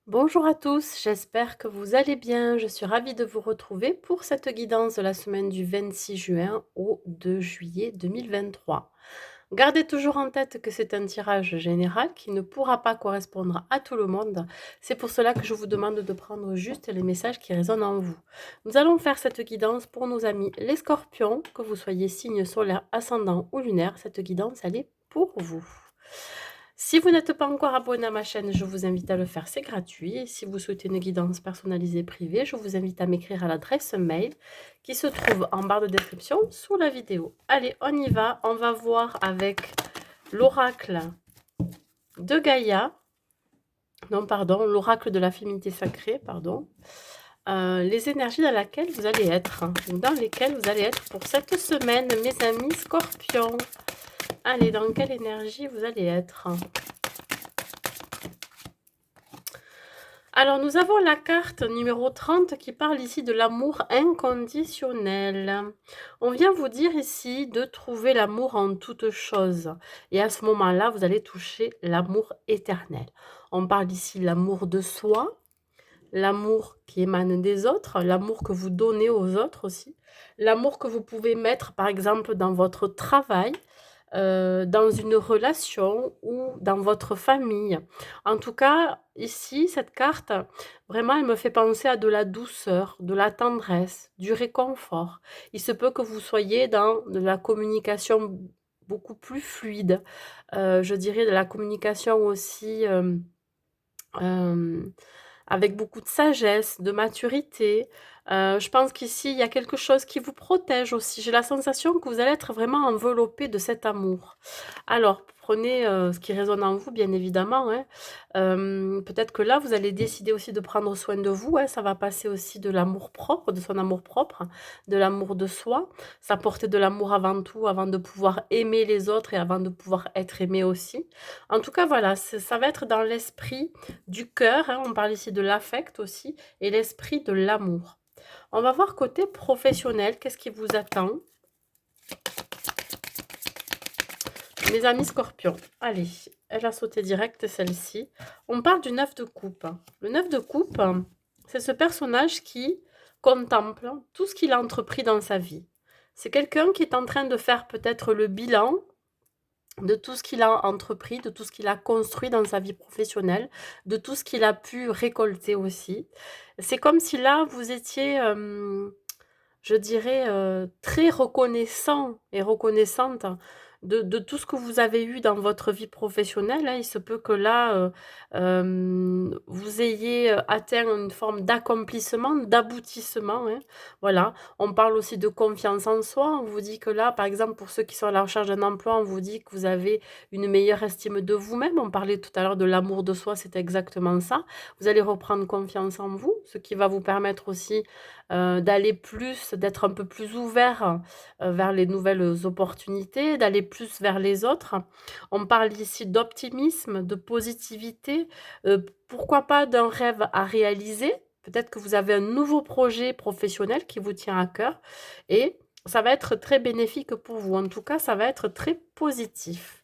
Bonjour à tous, j'espère que vous allez bien. Je suis ravie de vous retrouver pour cette guidance de la semaine du 26 juin au 2 juillet 2023. Gardez toujours en tête que c'est un tirage général qui ne pourra pas correspondre à tout le monde. C'est pour cela que je vous demande de prendre juste les messages qui résonnent en vous. Nous allons faire cette guidance pour nos amis les scorpions, que vous soyez signe solaire, ascendant ou lunaire. Cette guidance, elle est pour vous. Si vous n'êtes pas encore abonné à ma chaîne, je vous invite à le faire, c'est gratuit. Et si vous souhaitez une guidance personnalisée privée, je vous invite à m'écrire à l'adresse mail qui se trouve en barre de description sous la vidéo. Allez, on y va. On va voir avec l'oracle de Gaïa. Non, pardon, l'oracle de la féminité sacrée, pardon. Les énergies dans lesquelles vous allez être. Dans lesquelles vous allez être pour cette semaine, mes amis scorpions. Allez, dans quelle énergie vous allez être? Alors, nous avons la carte numéro 30 qui parle ici de l'amour inconditionnel. On vient vous dire ici de trouver l'amour en toute chose. Et à ce moment-là, vous allez toucher l'amour éternel. On parle ici de l'amour de soi, l'amour qui émane des autres, l'amour que vous donnez aux autres aussi, l'amour que vous pouvez mettre, par exemple, dans votre travail, dans une relation ou dans votre famille. En tout cas, ici, cette carte, vraiment, elle me fait penser à de la douceur, de la tendresse, du réconfort. Il se peut que vous soyez dans de la communication beaucoup plus fluide, je dirais de la communication aussi, hem, avec beaucoup de sagesse, de maturité. Je pense qu'ici, il y a quelque chose qui vous protège aussi. J'ai la sensation que vous allez être vraiment enveloppé de cet amour. Alors, prenez, ce qui résonne en vous, bien évidemment, hein. Peut-être que là, vous allez décider aussi de prendre soin de vous, hein. Ça va passer aussi de l'amour-propre, de son amour-propre, de l'amour de soi. S'apporter de l'amour avant tout, avant de pouvoir aimer les autres et avant de pouvoir être aimé aussi. En tout cas, voilà, ça va être dans l'esprit du cœur, hein. On parle ici de l'affect aussi et l'esprit de l'amour. On va voir côté professionnel, qu'est-ce qui vous attend? Mes amis scorpions, allez, elle a sauté direct celle-ci. On parle du 9 de coupe. Le 9 de coupe, c'est ce personnage qui contemple tout ce qu'il a entrepris dans sa vie. C'est quelqu'un qui est en train de faire peut-être le bilan de tout ce qu'il a entrepris, de tout ce qu'il a construit dans sa vie professionnelle, de tout ce qu'il a pu récolter aussi. C'est comme si là, vous étiez, je dirais, très reconnaissant et reconnaissante de tout ce que vous avez eu dans votre vie professionnelle, hein. Il se peut que là, vous ayez, atteint une forme d'accomplissement, d'aboutissement, hein. Voilà. On parle aussi de confiance en soi. On vous dit que là, par exemple, pour ceux qui sont à la recherche d'un emploi, on vous dit que vous avez une meilleure estime de vous-même. On parlait tout à l'heure de l'amour de soi, c'est exactement ça. Vous allez reprendre confiance en vous, ce qui va vous permettre aussi d'aller plus, d'être un peu plus ouvert vers les nouvelles opportunités, d'aller plus vers les autres. On parle ici d'optimisme, de positivité, pourquoi pas d'un rêve à réaliser. Peut-être que vous avez un nouveau projet professionnel qui vous tient à cœur et ça va être très bénéfique pour vous. En tout cas, ça va être très positif.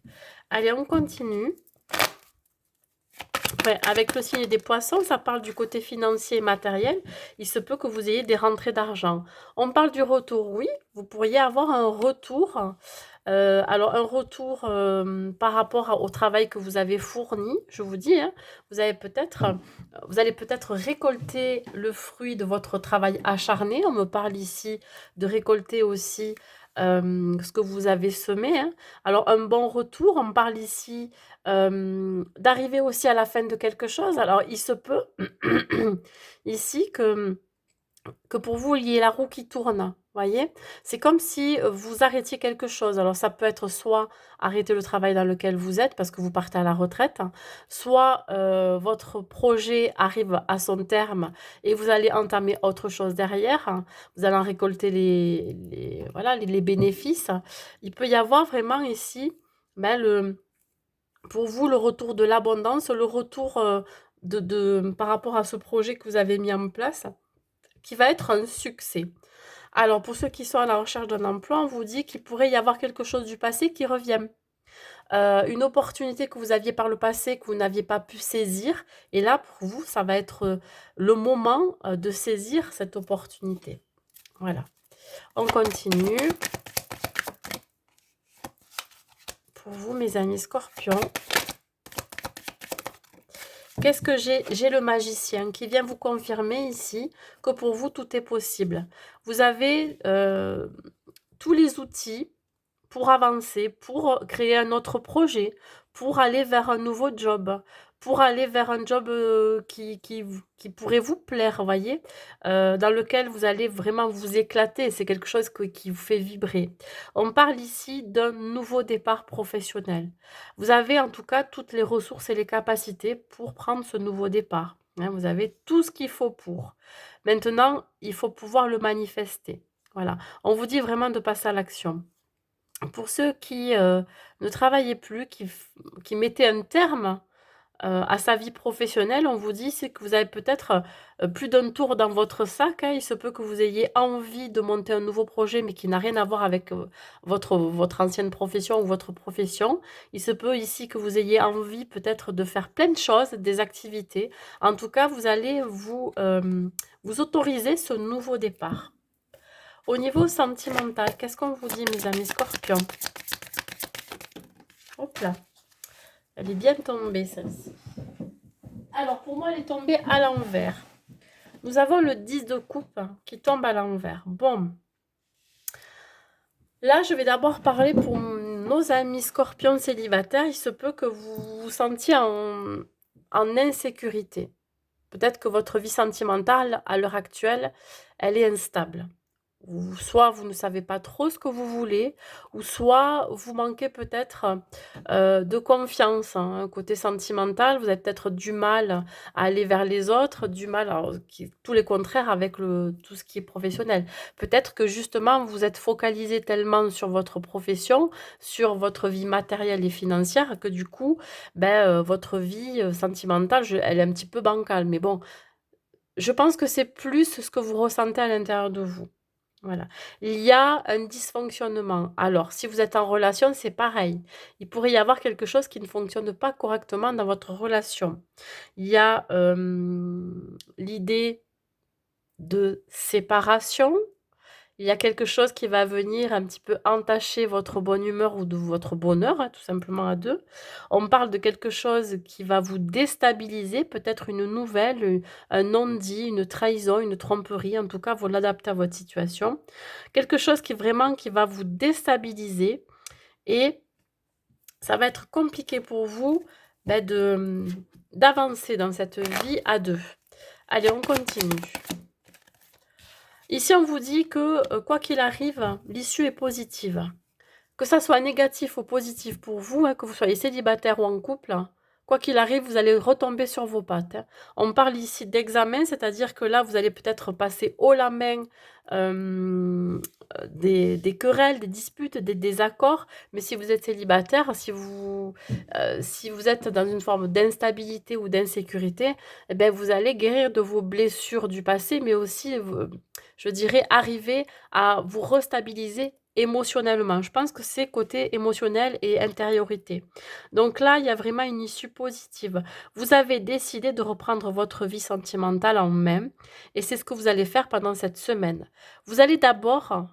Allez, on continue. Ouais, avec le signe des poissons, ça parle du côté financier et matériel. Il se peut que vous ayez des rentrées d'argent. On parle du retour, oui, vous pourriez avoir un retour. Alors un retour par rapport au travail que vous avez fourni, je vous dis, hein, vous allez peut-être récolter le fruit de votre travail acharné. On me parle ici de récolter aussi ce que vous avez semé, hein. Alors un bon retour, on parle ici d'arriver aussi à la fin de quelque chose. Alors il se peut ici que pour vous, il y ait la roue qui tourne, voyez? C'est comme si, vous arrêtiez quelque chose. Alors ça peut être soit arrêter le travail dans lequel vous êtes parce que vous partez à la retraite, hein, soit, votre projet arrive à son terme et vous allez entamer autre chose derrière, hein. Vous allez en récolter les voilà, les bénéfices. Il peut y avoir vraiment ici, ben, pour vous, le retour de l'abondance, le retour, de par rapport à ce projet que vous avez mis en place, qui va être un succès. Alors pour ceux qui sont à la recherche d'un emploi, on vous dit qu'il pourrait y avoir quelque chose du passé qui revient. Une opportunité que vous aviez par le passé, que vous n'aviez pas pu saisir et là, pour vous, ça va être, le moment, de saisir cette opportunité. Voilà. On continue. Pour vous, mes amis scorpions. Qu'est-ce que j'ai? J'ai le magicien qui vient vous confirmer ici que pour vous, tout est possible. Vous avez tous les outils pour avancer, pour créer un autre projet, pour aller vers un nouveau job, pour aller vers un job qui pourrait vous plaire, voyez, dans lequel vous allez vraiment vous éclater. C'est quelque chose qui vous fait vibrer. On parle ici d'un nouveau départ professionnel. Vous avez en tout cas toutes les ressources et les capacités pour prendre ce nouveau départ. Hein, vous avez tout ce qu'il faut pour. Maintenant, il faut pouvoir le manifester. Voilà. On vous dit vraiment de passer à l'action. Pour ceux qui, ne travaillaient plus, qui mettaient un terme, à sa vie professionnelle, on vous dit c'est que vous avez peut-être, plus d'un tour dans votre sac, hein. Il se peut que vous ayez envie de monter un nouveau projet, mais qui n'a rien à voir avec, votre ancienne profession ou votre profession. Il se peut ici que vous ayez envie peut-être de faire plein de choses, des activités. En tout cas, vous allez vous autoriser ce nouveau départ. Au niveau sentimental, qu'est-ce qu'on vous dit, mes amis scorpions? Hop là, elle est bien tombée, celle-ci. Alors, pour moi, elle est tombée à l'envers. Nous avons le 10 de coupe qui tombe à l'envers. Bon. Là, je vais d'abord parler pour nos amis scorpions célibataires. Il se peut que vous vous sentiez en insécurité. Peut-être que votre vie sentimentale, à l'heure actuelle, elle est instable. Ou soit vous ne savez pas trop ce que vous voulez, ou soit vous manquez peut-être de confiance, hein. Côté sentimental, vous avez peut-être du mal à aller vers les autres, du mal, alors, tous les contraires avec tout ce qui est professionnel. Peut-être que justement, vous êtes focalisé tellement sur votre profession, sur votre vie matérielle et financière, que du coup, ben, votre vie sentimentale, elle est un petit peu bancale. Mais bon, je pense que c'est plus ce que vous ressentez à l'intérieur de vous. Voilà. Il y a un dysfonctionnement. Alors, si vous êtes en relation, c'est pareil. Il pourrait y avoir quelque chose qui ne fonctionne pas correctement dans votre relation. Il y a l'idée de séparation. Il y a quelque chose qui va venir un petit peu entacher votre bonne humeur ou de votre bonheur, hein, tout simplement à deux. On parle de quelque chose qui va vous déstabiliser, peut-être une nouvelle, un non-dit, une trahison, une tromperie. En tout cas, vous l'adaptez à votre situation. Quelque chose qui va vous déstabiliser et ça va être compliqué pour vous ben, d'avancer dans cette vie à deux. Allez, on continue. Ici, on vous dit que, quoi qu'il arrive, l'issue est positive. Que ça soit négatif ou positif pour vous, hein, que vous soyez célibataire ou en couple, quoi qu'il arrive, vous allez retomber sur vos pattes, hein. On parle ici d'examen, c'est-à-dire que là, vous allez peut-être passer haut la main des querelles, des disputes, des désaccords. Mais si vous êtes célibataire, si vous êtes dans une forme d'instabilité ou d'insécurité, eh ben, vous allez guérir de vos blessures du passé, mais aussi, je dirais, arriver à vous restabiliser émotionnellement. Je pense que c'est côté émotionnel et intériorité. Donc là, il y a vraiment une issue positive. Vous avez décidé de reprendre votre vie sentimentale en main et c'est ce que vous allez faire pendant cette semaine. Vous allez d'abord,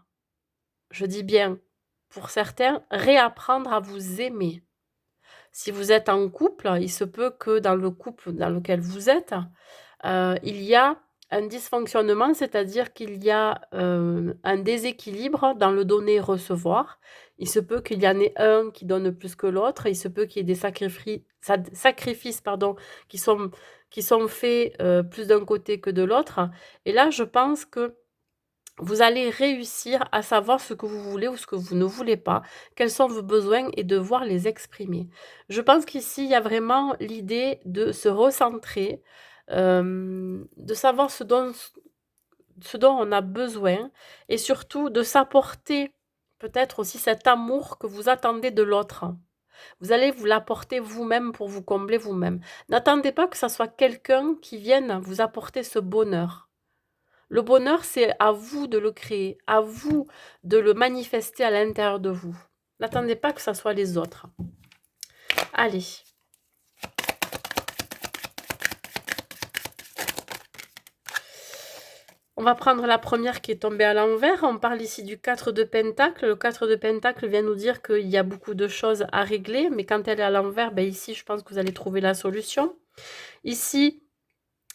je dis bien pour certains, réapprendre à vous aimer. Si vous êtes en couple, il se peut que dans le couple dans lequel vous êtes, il y a un dysfonctionnement, c'est-à-dire qu'il y a, un déséquilibre dans le donner-recevoir. Il se peut qu'il y en ait un qui donne plus que l'autre, il se peut qu'il y ait des sacrifices pardon, qui sont faits, plus d'un côté que de l'autre et là, je pense que vous allez réussir à savoir ce que vous voulez ou ce que vous ne voulez pas, quels sont vos besoins et devoir les exprimer. Je pense qu'ici, il y a vraiment l'idée de se recentrer, de savoir ce dont on a besoin et surtout de s'apporter peut-être aussi cet amour que vous attendez de l'autre. Vous allez vous l'apporter vous-même pour vous combler vous-même. N'attendez pas que ça soit quelqu'un qui vienne vous apporter ce bonheur. Le bonheur, c'est à vous de le créer, à vous de le manifester à l'intérieur de vous. N'attendez pas que ça soit les autres. Allez. On va prendre la première qui est tombée à l'envers. On parle ici du 4 de Pentacle. Le 4 de Pentacle vient nous dire qu'il y a beaucoup de choses à régler, mais quand elle est à l'envers, ben ici, je pense que vous allez trouver la solution. Ici,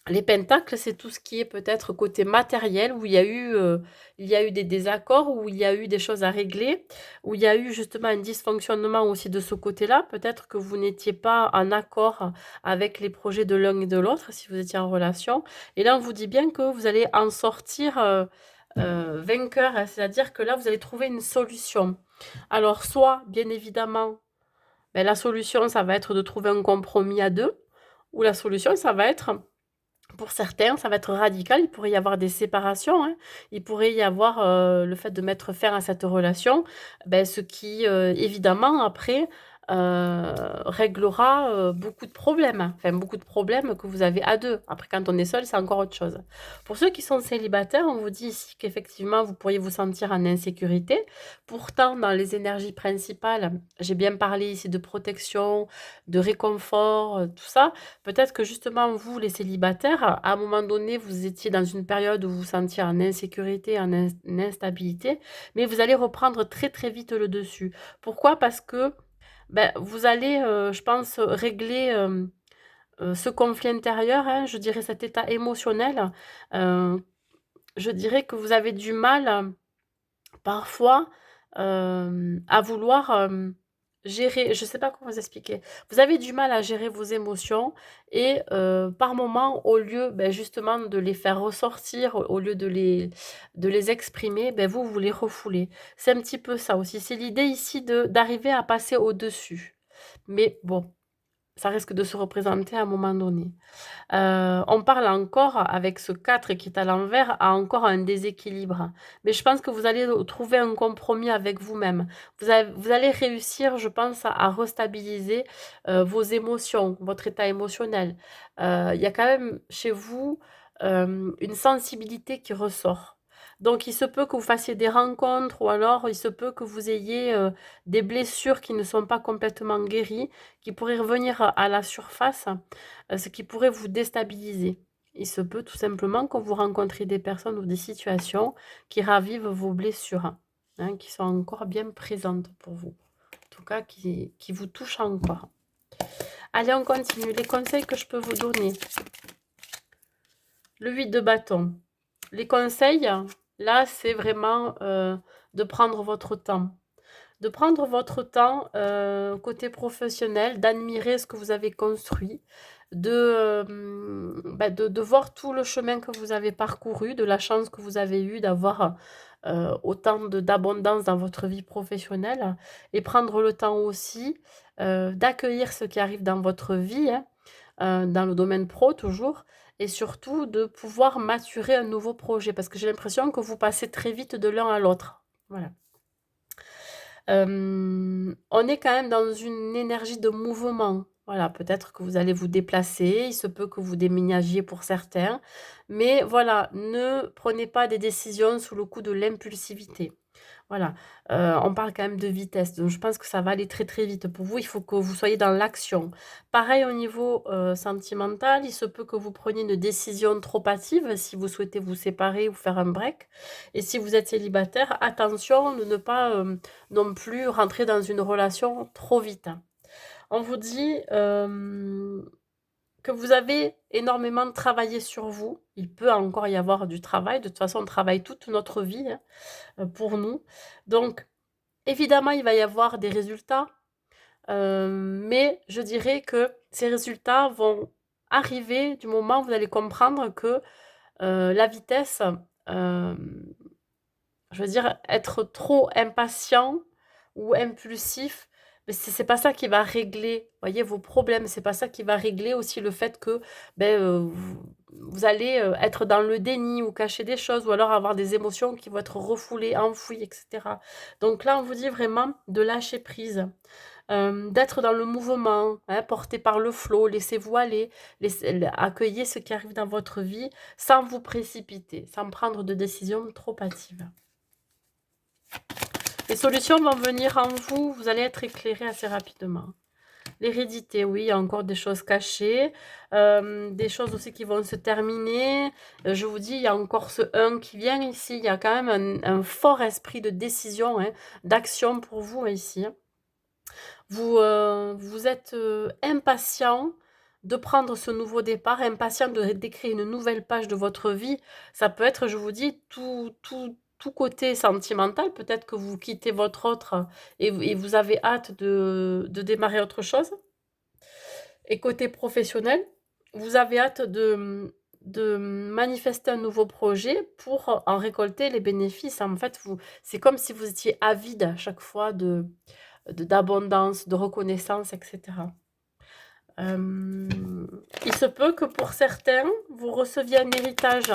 les pentacles, c'est tout ce qui est peut-être côté matériel, où il y a eu des désaccords, où il y a eu des choses à régler, où il y a eu justement un dysfonctionnement aussi de ce côté-là. Peut-être que vous n'étiez pas en accord avec les projets de l'un et de l'autre, si vous étiez en relation. Et là, on vous dit bien que vous allez en sortir vainqueur, hein, c'est-à-dire que là, vous allez trouver une solution. Alors, soit, bien évidemment, ben, la solution, ça va être de trouver un compromis à deux, ou la solution, ça va être pour certains, ça va être radical. Il pourrait y avoir des séparations, hein. Il pourrait y avoir le fait de mettre fin à cette relation, ben, ce qui, évidemment, après, réglera beaucoup de problèmes, hein. Enfin, beaucoup de problèmes que vous avez à deux. Après, quand on est seul, c'est encore autre chose. Pour ceux qui sont célibataires, on vous dit ici qu'effectivement, vous pourriez vous sentir en insécurité. Pourtant, dans les énergies principales, j'ai bien parlé ici de protection, de réconfort, tout ça. Peut-être que justement, vous, les célibataires, à un moment donné, vous étiez dans une période où vous vous sentiez en insécurité, en instabilité, mais vous allez reprendre très très vite le dessus. Pourquoi? Parce que ben, vous allez, je pense, régler ce conflit intérieur, hein, je dirais cet état émotionnel. Euh, je dirais que vous avez du mal parfois à vouloir gérer, je ne sais pas comment vous expliquer. Vous avez du mal à gérer vos émotions et par moment, au lieu ben, justement de les faire ressortir, au lieu de les exprimer, ben, vous les refoulez. C'est un petit peu ça aussi. C'est l'idée ici d'arriver à passer au-dessus. Mais bon, ça risque de se représenter à un moment donné. On parle encore, avec ce 4 qui est à l'envers, à encore un déséquilibre. Mais je pense que vous allez trouver un compromis avec vous-même. Vous allez réussir, je pense, à restabiliser vos émotions, votre état émotionnel. Il y a quand même chez vous une sensibilité qui ressort. Donc, il se peut que vous fassiez des rencontres ou alors il se peut que vous ayez des blessures qui ne sont pas complètement guéries, qui pourraient revenir à la surface, ce qui pourrait vous déstabiliser. Il se peut tout simplement que vous rencontriez des personnes ou des situations qui ravivent vos blessures, hein, qui sont encore bien présentes pour vous. En tout cas, qui vous touchent encore. Allez, on continue. Les conseils que je peux vous donner. Le 8 de bâton. Les conseils, là, c'est vraiment de prendre votre temps. De prendre votre temps côté professionnel, d'admirer ce que vous avez construit, de voir tout le chemin que vous avez parcouru, de la chance que vous avez eue d'avoir autant d'abondance dans votre vie professionnelle et prendre le temps aussi d'accueillir ce qui arrive dans votre vie, hein, dans le domaine pro toujours, et surtout de pouvoir maturer un nouveau projet parce que j'ai l'impression que vous passez très vite de l'un à l'autre. Voilà. On est quand même dans une énergie de mouvement. Voilà, peut-être que vous allez vous déplacer, il se peut que vous déménagiez pour certains, mais voilà, ne prenez pas des décisions sous le coup de l'impulsivité. Voilà, on parle quand même de vitesse, donc je pense que ça va aller très, très vite. Pour vous, il faut que vous soyez dans l'action. Pareil au niveau, sentimental, il se peut que vous preniez une décision trop hâtive si vous souhaitez vous séparer ou faire un break et si vous êtes célibataire, attention de ne pas, non plus rentrer dans une relation trop vite. On vous dit, que vous avez énormément travaillé sur vous. Il peut encore y avoir du travail. De toute façon, on travaille toute notre vie, hein, pour nous. Donc, évidemment, il va y avoir des résultats, mais je dirais que ces résultats vont arriver du moment où vous allez comprendre que la vitesse, je veux dire, être trop impatient ou impulsif, mais c'est pas ça qui va régler, voyez, vos problèmes. C'est pas ça qui va régler aussi le fait que ben, vous allez être dans le déni ou cacher des choses ou alors avoir des émotions qui vont être refoulées, enfouies, etc. Donc là, on vous dit vraiment de lâcher prise, d'être dans le mouvement, hein, porté par le flot, laissez-vous aller, accueillez ce qui arrive dans votre vie sans vous précipiter, sans prendre de décisions trop hâtives. Les solutions vont venir en vous, vous allez être éclairé assez rapidement. L'hérédité, oui, il y a encore des choses cachées, des choses aussi qui vont se terminer. Je vous dis, il y a encore ce 1 qui vient ici. Il y a quand même un fort esprit de décision, hein, d'action pour vous ici. Vous êtes impatient de prendre ce nouveau départ, impatient d'écrire une nouvelle page de votre vie. Ça peut être, je vous dis, tout côté sentimental. Peut-être que vous quittez votre autre et vous avez hâte de démarrer autre chose. Et côté professionnel, vous avez hâte de manifester un nouveau projet pour en récolter les bénéfices. En fait, c'est comme si vous étiez avide à chaque fois d'abondance, de reconnaissance, etc. Il se peut que pour certains, vous receviez un héritage.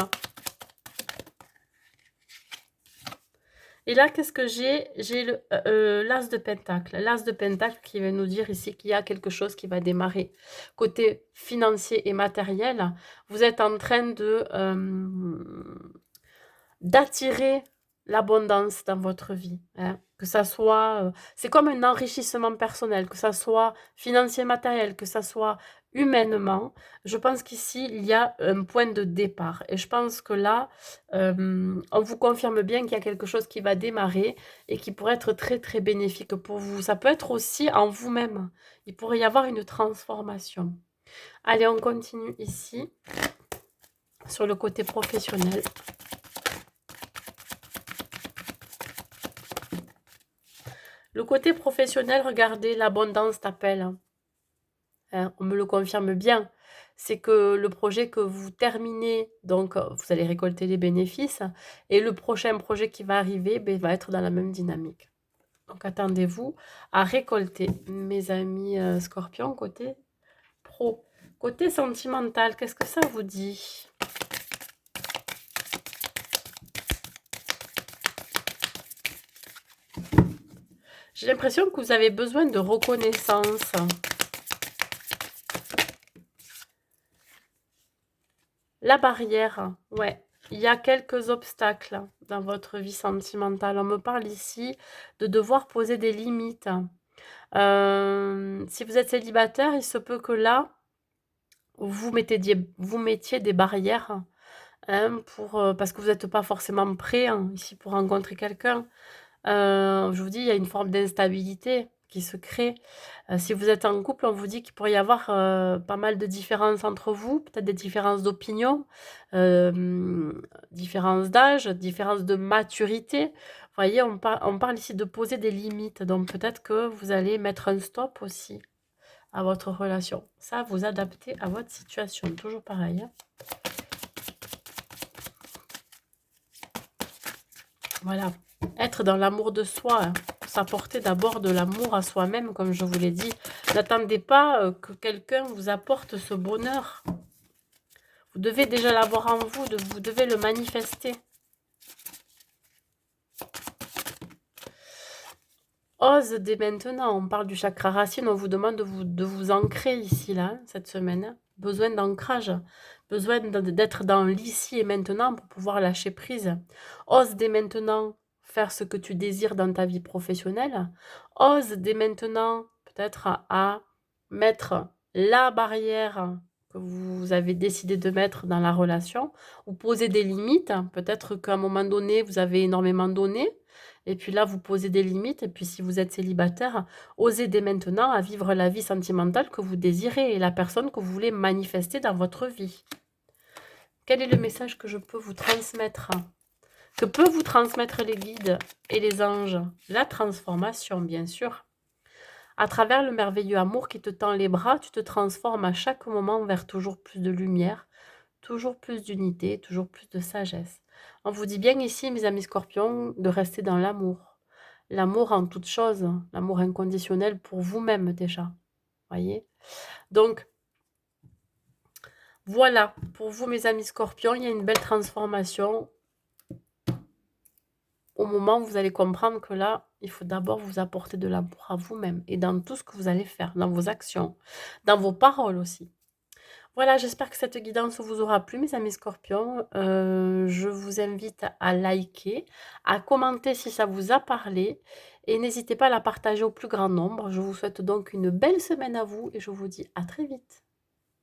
Et là, qu'est-ce que j'ai? J'ai l'as de pentacle. L'as de pentacle qui va nous dire ici qu'il y a quelque chose qui va démarrer. Côté financier et matériel, vous êtes en train d'attirer l'abondance dans votre vie, hein. Que ça soit, c'est comme un enrichissement personnel, que ça soit financier, matériel, que ça soit humainement. Je pense qu'ici, il y a un point de départ et je pense que là, on vous confirme bien qu'il y a quelque chose qui va démarrer et qui pourrait être très, très bénéfique pour vous. Ça peut être aussi en vous-même. Il pourrait y avoir une transformation. Allez, on continue ici, sur le côté professionnel. Le côté professionnel, regardez, l'abondance t'appelle. Hein, on me le confirme bien. C'est que le projet que vous terminez, donc vous allez récolter les bénéfices, et le prochain projet qui va arriver va être dans la même dynamique. Donc attendez-vous à récolter, mes amis scorpions, côté pro. Côté sentimental, qu'est-ce que ça vous dit? J'ai l'impression que vous avez besoin de reconnaissance. La barrière, ouais. Il y a quelques obstacles dans votre vie sentimentale. On me parle ici de devoir poser des limites. Si vous êtes célibataire, il se peut que là, vous mettiez des barrières, hein, parce que vous n'êtes pas forcément prêt, hein, ici pour rencontrer quelqu'un. Je vous dis, il y a une forme d'instabilité qui se crée. Si vous êtes en couple, on vous dit qu'il pourrait y avoir pas mal de différences entre vous, peut-être des différences d'opinion, différences d'âge, différences de maturité. Vous voyez, on parle ici de poser des limites. Donc peut-être que vous allez mettre un stop aussi à votre relation. Ça, vous adaptez à votre situation. Toujours pareil, hein. Voilà. Être dans l'amour de soi, hein. S'apporter d'abord de l'amour à soi-même, comme je vous l'ai dit. N'attendez pas que quelqu'un vous apporte ce bonheur. Vous devez déjà l'avoir en vous, vous devez le manifester. Ose dès maintenant. On parle du chakra racine, on vous demande de vous ancrer ici, là, cette semaine, hein. Besoin d'ancrage, besoin d'être dans l'ici et maintenant pour pouvoir lâcher prise. Ose dès maintenant faire ce que tu désires dans ta vie professionnelle. Ose dès maintenant peut-être à mettre la barrière que vous avez décidé de mettre dans la relation ou poser des limites. Peut-être qu'à un moment donné, vous avez énormément donné et puis là, vous posez des limites. Et puis si vous êtes célibataire, osez dès maintenant à vivre la vie sentimentale que vous désirez et la personne que vous voulez manifester dans votre vie. Quel est le message que je peux vous transmettre? Que peuvent vous transmettre les guides et les anges? La transformation, bien sûr. À travers le merveilleux amour qui te tend les bras, tu te transformes à chaque moment vers toujours plus de lumière, toujours plus d'unité, toujours plus de sagesse. On vous dit bien ici, mes amis scorpions, de rester dans l'amour. L'amour en toute chose, l'amour inconditionnel pour vous-même déjà. Voyez? Donc, voilà, pour vous, mes amis scorpions, il y a une belle transformation. Au moment où vous allez comprendre que là, il faut d'abord vous apporter de l'amour à vous-même et dans tout ce que vous allez faire, dans vos actions, dans vos paroles aussi. Voilà, j'espère que cette guidance vous aura plu, mes amis scorpions. Je vous invite à liker, à commenter si ça vous a parlé et n'hésitez pas à la partager au plus grand nombre. Je vous souhaite donc une belle semaine à vous et je vous dis à très vite.